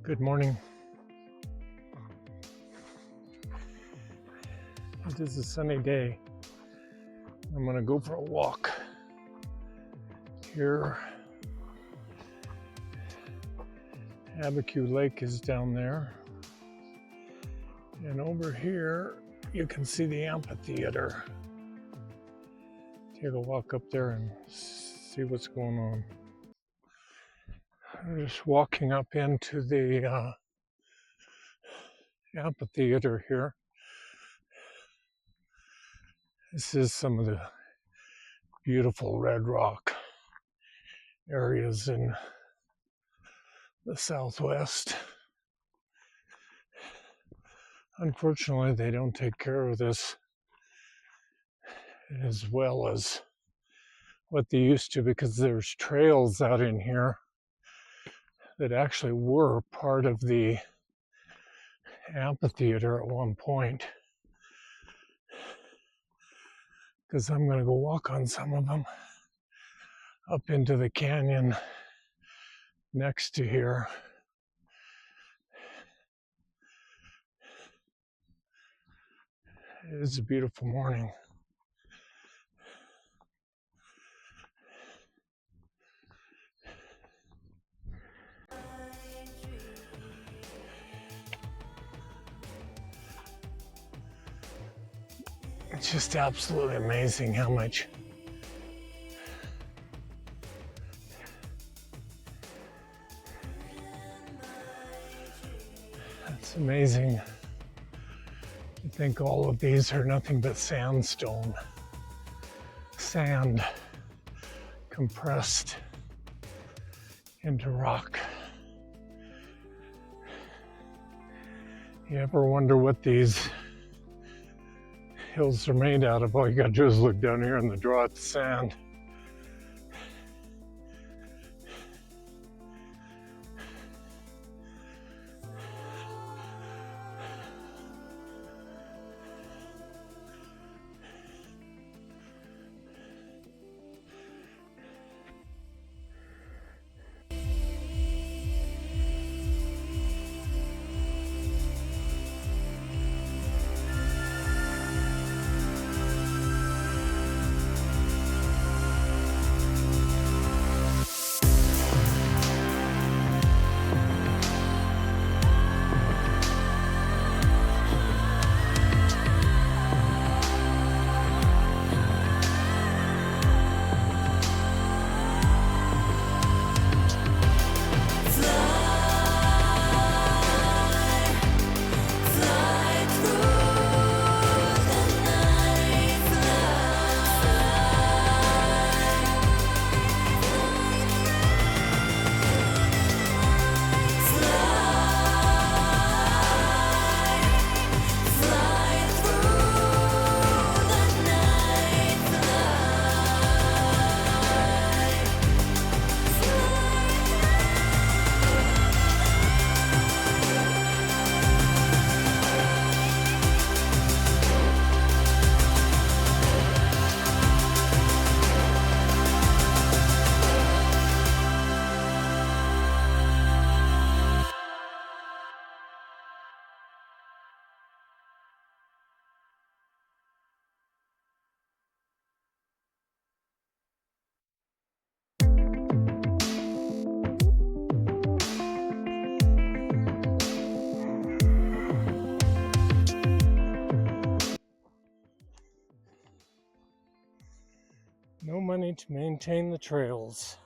Good morning. It is a sunny day. I'm gonna go for a walk here. Abacu Lake is down there. And over here, you can see the amphitheater. Take a walk up there and see what's going on. I'm just walking up into the amphitheater here. This is some of the beautiful red rock areas in the Southwest. Unfortunately, they don't take care of this as well as what they used to, because there's trails out in here that actually were part of the amphitheater at one point. Because I'm going to go walk on some of them up into the canyon next to here. It is a beautiful morning. It's just absolutely amazing how much it's amazing to think all of these are nothing but sandstone, sand compressed into rock. You ever wonder what these hills are made out of? All you gotta do is look down here and draw out the sand. No money to maintain the trails.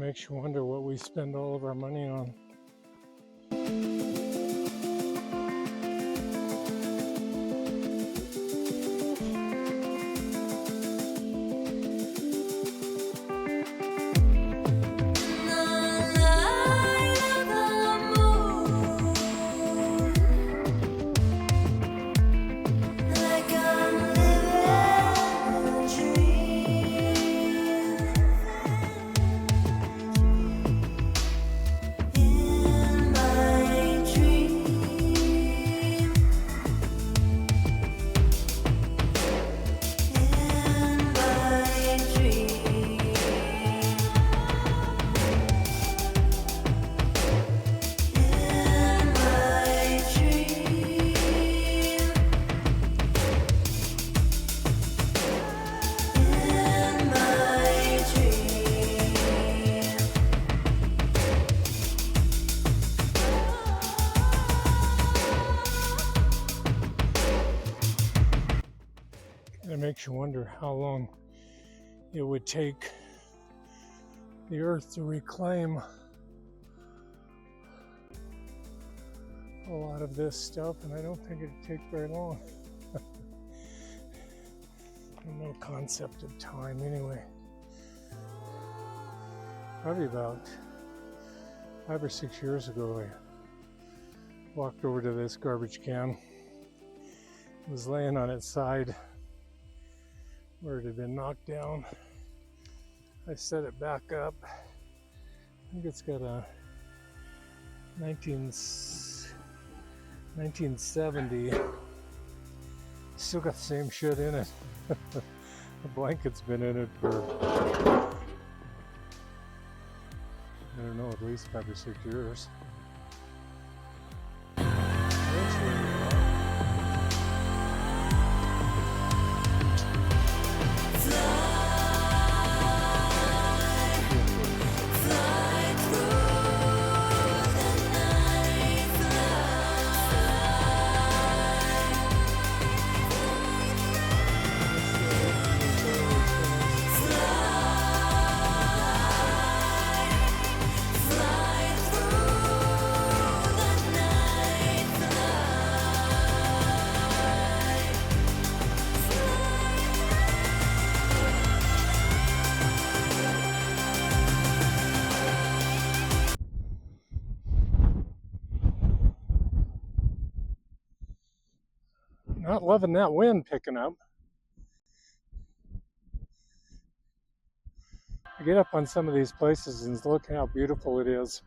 Makes you wonder what we spend all of our money on. makes you wonder how long it would take the earth to reclaim a lot of this stuff, and I don't think it'd take very long. No concept of time anyway. Probably about 5 or 6 years ago, I walked over to this garbage can. It was laying on its side where it had been knocked down. I set it back up. I think it's got a 1970. Still got the same shit in it. The blanket's been in it for, I don't know, at least 5 or 6 years. Not loving that wind picking up. I get up on some of these places and look how beautiful it is.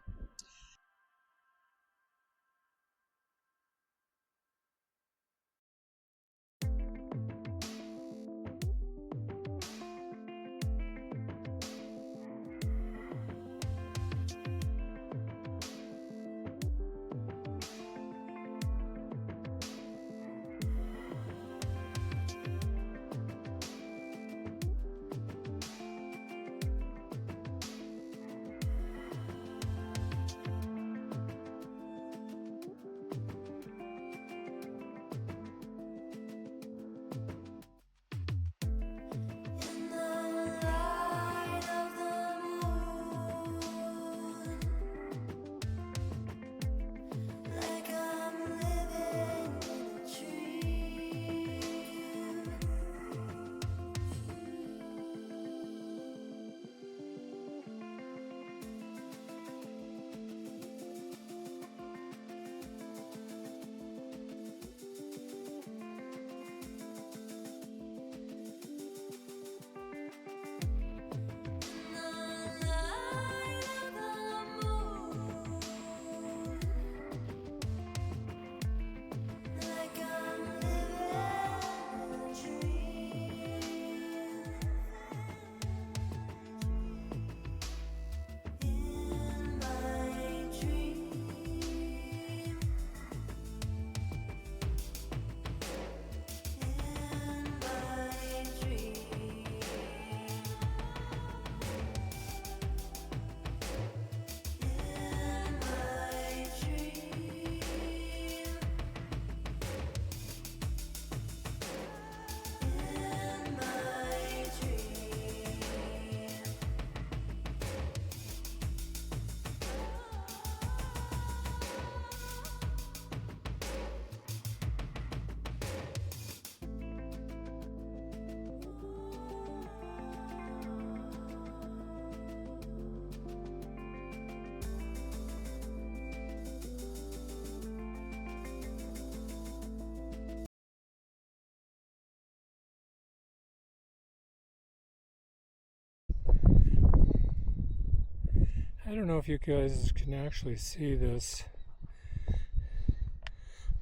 I don't know if you guys can actually see this.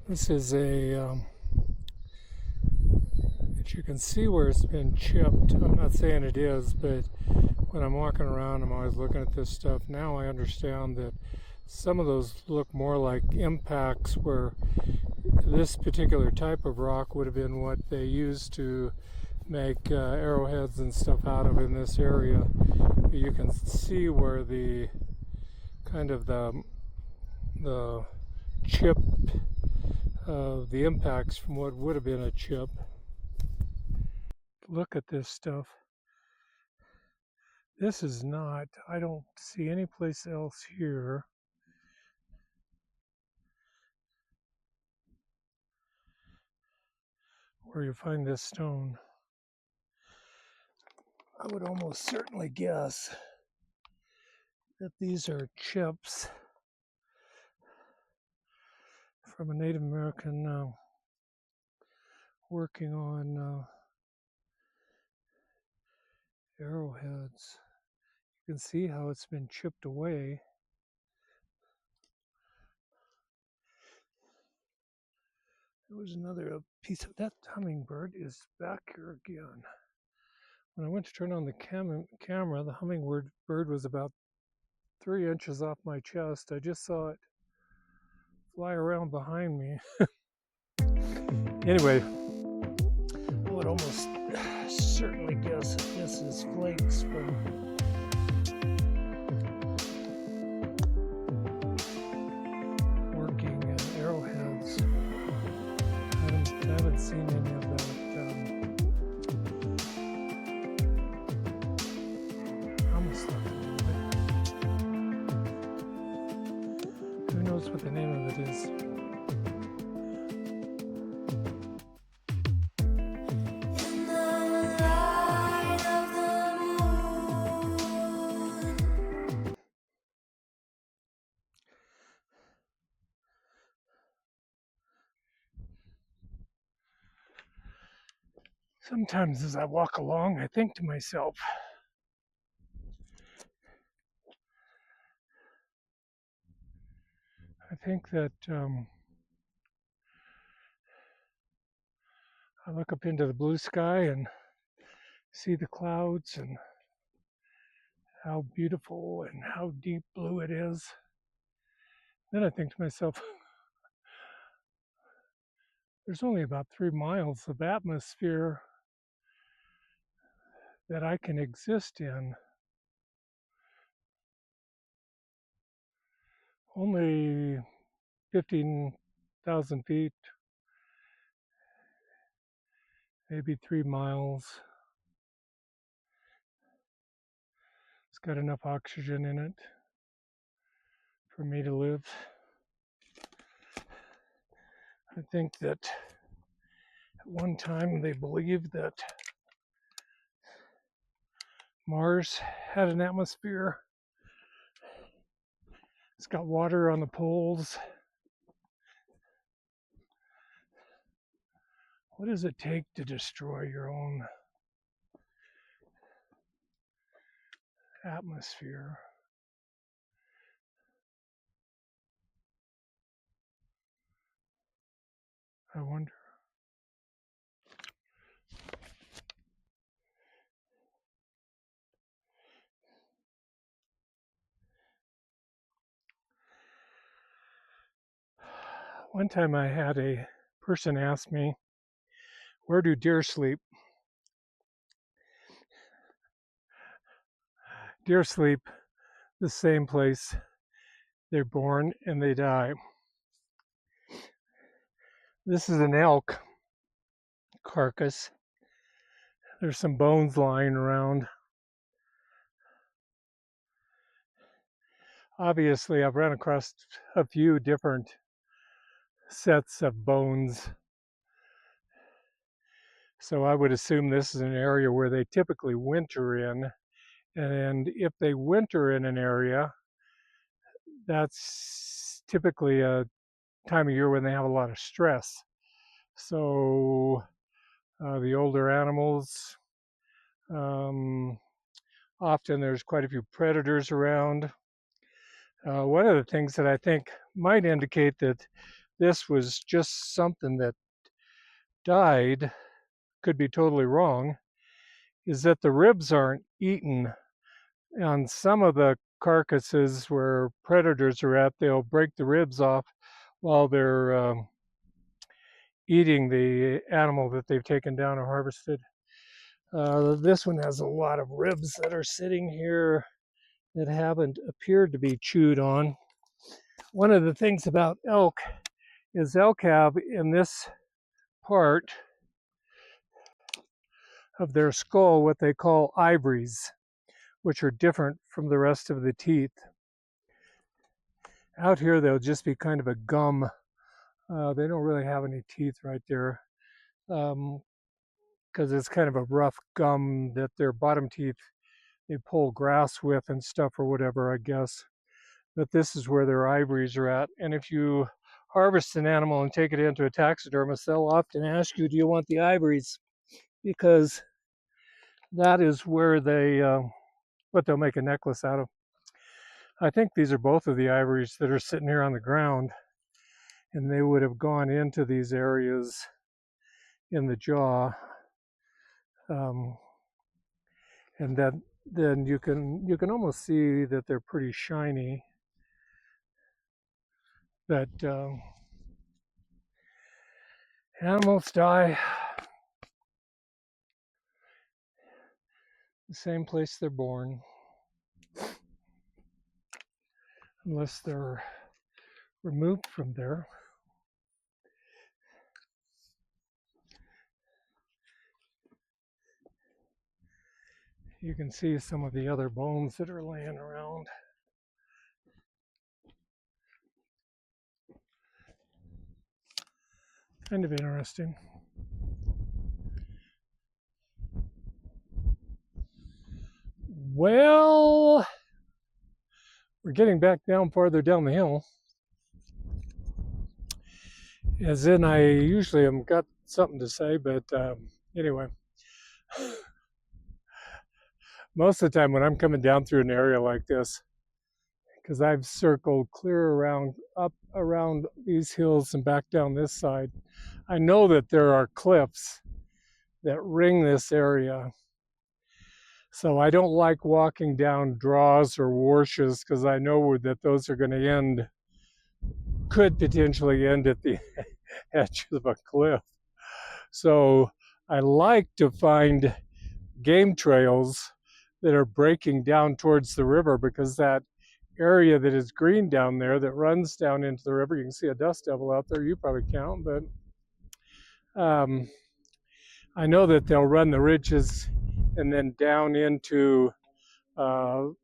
This is a, you can see where it's been chipped. I'm not saying it is, but when I'm walking around, I'm always looking at this stuff. Now I understand that some of those look more like impacts where this particular type of rock would have been what they used to make arrowheads and stuff out of in this area. You can see where the kind of the chip, the impacts from what would have been a chip. look at this stuff. This is not, I don't see any place else here where you find this stone. I would almost certainly guess that these are chips from a Native American working on arrowheads. You can see how it's been chipped away. There was another piece of that hummingbird is back here again. When I went to turn on the camera, the hummingbird was about 3 inches off my chest. I just saw it fly around behind me. Anyway, I would almost certainly guess that this is flakes from working arrowheads. I haven't seen any of that. Almost like it. Who knows what the name of it is? Sometimes as I walk along, I think to myself, I think that I look up into the blue sky and see the clouds and how beautiful and how deep blue it is. Then I think to myself, there's only about 3 miles of atmosphere that I can exist in. Only 15,000 feet, maybe 3 miles. It's got enough oxygen in it for me to live. I think that at one time they believed that Mars had an atmosphere. It's got water on the poles. What does it take to destroy your own atmosphere? I wonder. One time I had a person ask me, where do deer sleep? Deer sleep the same place they're born and they die. This is an elk carcass. There's some bones lying around. Obviously, I've run across a few different sets of bones. So I would assume this is an area where they typically winter in. And if they winter in an area, that's typically a time of year when they have a lot of stress. So the older animals, often there's quite a few predators around. One of the things that I think might indicate that this was just something that died, could be totally wrong, is that the ribs aren't eaten. On some of the carcasses where predators are at, they'll break the ribs off while they're eating the animal that they've taken down or harvested. This one has a lot of ribs that are sitting here that haven't appeared to be chewed on. One of the things about elk is elk have in this part of their skull what they call ivories, which are different from the rest of the teeth. Out here, they'll just be kind of a gum. They don't really have any teeth right there, because it's kind of a rough gum that their bottom teeth they pull grass with and stuff or whatever, I guess. But this is where their ivories are at. And if you harvest an animal and take it into a taxidermist, they'll often ask you, do you want the ivories? Because that is where what they'll make a necklace out of. I think these are both of the ivories that are sitting here on the ground, and they would have gone into these areas in the jaw. And then you can almost see that they're pretty shiny. But animals die the same place they're born, unless they're removed from there. You can see some of the other bones that are laying around. Kind of interesting. Well, we're getting back down farther down the hill. As in, I usually have got something to say, but anyway. Most of the time when I'm coming down through an area like this, because I've circled clear around, up around these hills and back down this side, I know that there are cliffs that ring this area. So I don't like walking down draws or washes because I know that those are going to could potentially end at the edge of a cliff. So I like to find game trails that are breaking down towards the river, because that area that is green down there that runs down into the river, you can see a dust devil out there, you probably count, but I know that they'll run the ridges and then down into that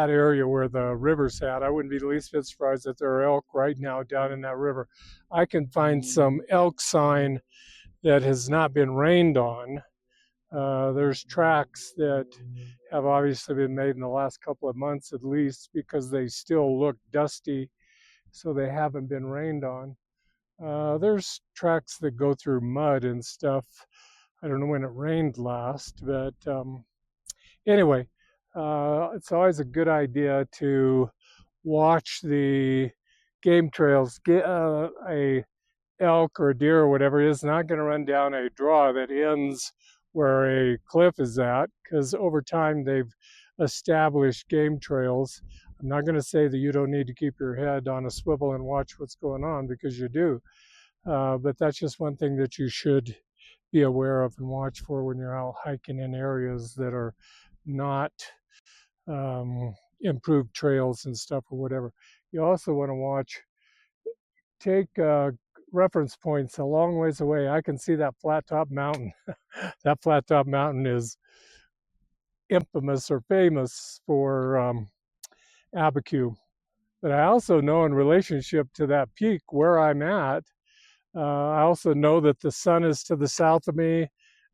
area where the river's at. I wouldn't be the least bit surprised that there are elk right now down in that river. I can find some elk sign that has not been rained on. There's tracks that have obviously been made in the last couple of months at least, because they still look dusty, so they haven't been rained on. There's tracks that go through mud and stuff. I don't know when it rained last, but anyway, it's always a good idea to watch the game trails. A elk or a deer or whatever is not going to run down a draw that ends where a cliff is at, because over time they've established game trails. I'm not going to say that you don't need to keep your head on a swivel and watch what's going on, because you do. But that's just one thing that you should be aware of and watch for when you're out hiking in areas that are not improved trails and stuff or whatever. You also want to take reference points a long ways away. I can see that flat top mountain. That flat top mountain is infamous or famous for abiquiu. But I also know, in relationship to that peak where I'm at, I also know that the sun is to the south of me.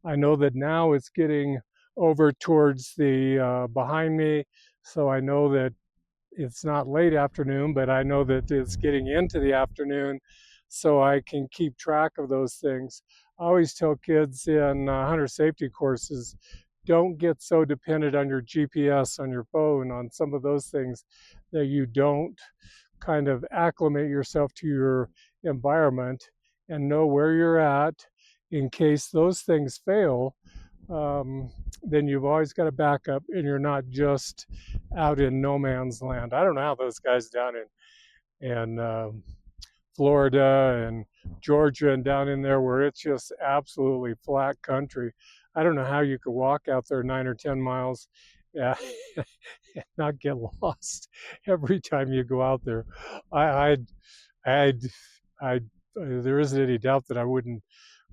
I know that now it's getting over towards the behind me, so I know that it's not late afternoon, but I know that it's getting into the afternoon, so I can keep track of those things. I always tell kids in hunter safety courses, don't get so dependent on your GPS on your phone, on some of those things, that you don't kind of acclimate yourself to your environment and know where you're at in case those things fail. Then you've always got a backup, and you're not just out in no man's land. I don't know how those guys down in Florida and Georgia and down in there where it's just absolutely flat country. I don't know how you could walk out there 9 or 10 miles and not get lost every time you go out there. There isn't any doubt that I wouldn't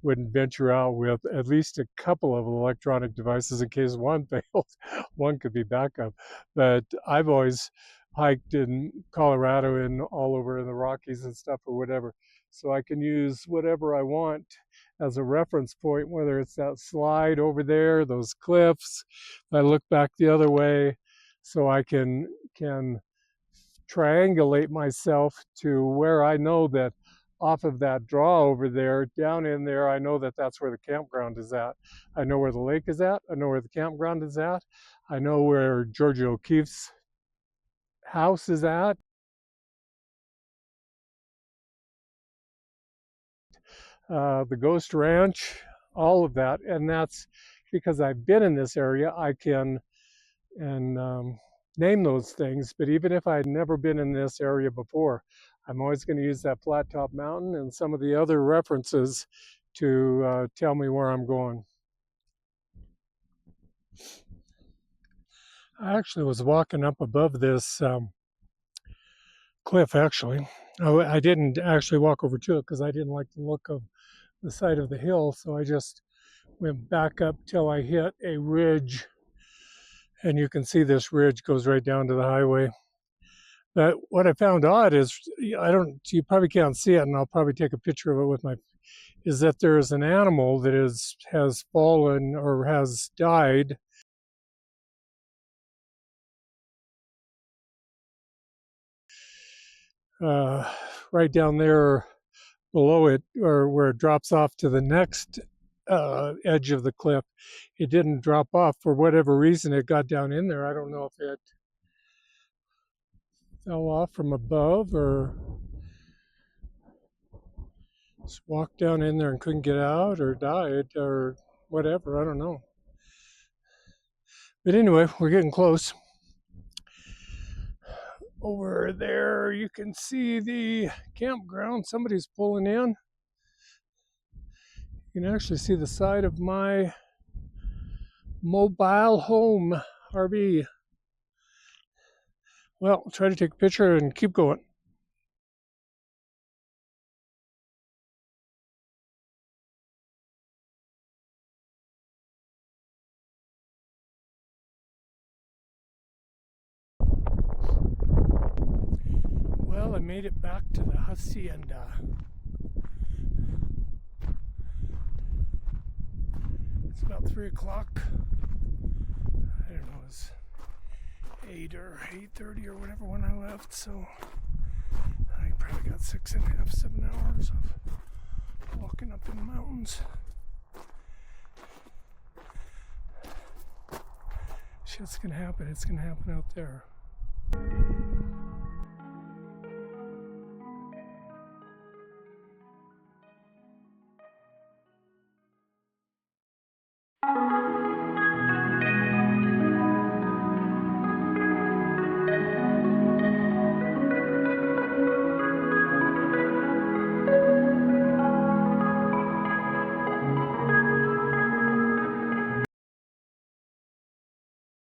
wouldn't venture out with at least a couple of electronic devices in case one failed. One could be backup. But I've always hiked in Colorado and all over in the Rockies and stuff or whatever. So I can use whatever I want as a reference point, whether it's that slide over there, those cliffs. I look back the other way so I can triangulate myself to where I know that off of that draw over there, down in there, I know that that's where the campground is at. I know where the lake is at. I know where the campground is at. I know where Georgia O'Keeffe's house is at. The Ghost Ranch, all of that. And that's because I've been in this area, I can name those things. But even if I had never been in this area before, I'm always going to use that flat top mountain and some of the other references to tell me where I'm going. I actually was walking up above this cliff, actually. I didn't actually walk over to it because I didn't like the look of the side of the hill, so I just went back up till I hit a ridge, and you can see this ridge goes right down to the highway. But what I found odd is, you probably can't see it, and I'll probably take a picture of it with is that there is an animal that has fallen or has died. Right down there below it, or where it drops off to the next edge of the cliff. It didn't drop off for whatever reason. It got down in there. I don't know if it fell off from above or just walked down in there and couldn't get out or died or whatever. I don't know. But anyway, we're getting close. Over there, you can see the campground. Somebody's pulling in. You can actually see the side of my mobile home RV. Well, I'll try to take a picture and keep going. Well, I made it back to the hacienda. It's about 3 o'clock. I don't know, it's 8 or 8:30 or whatever when I left, so I probably got 6.5, 7 hours of walking up in the mountains. Shit's gonna happen. It's gonna happen out there.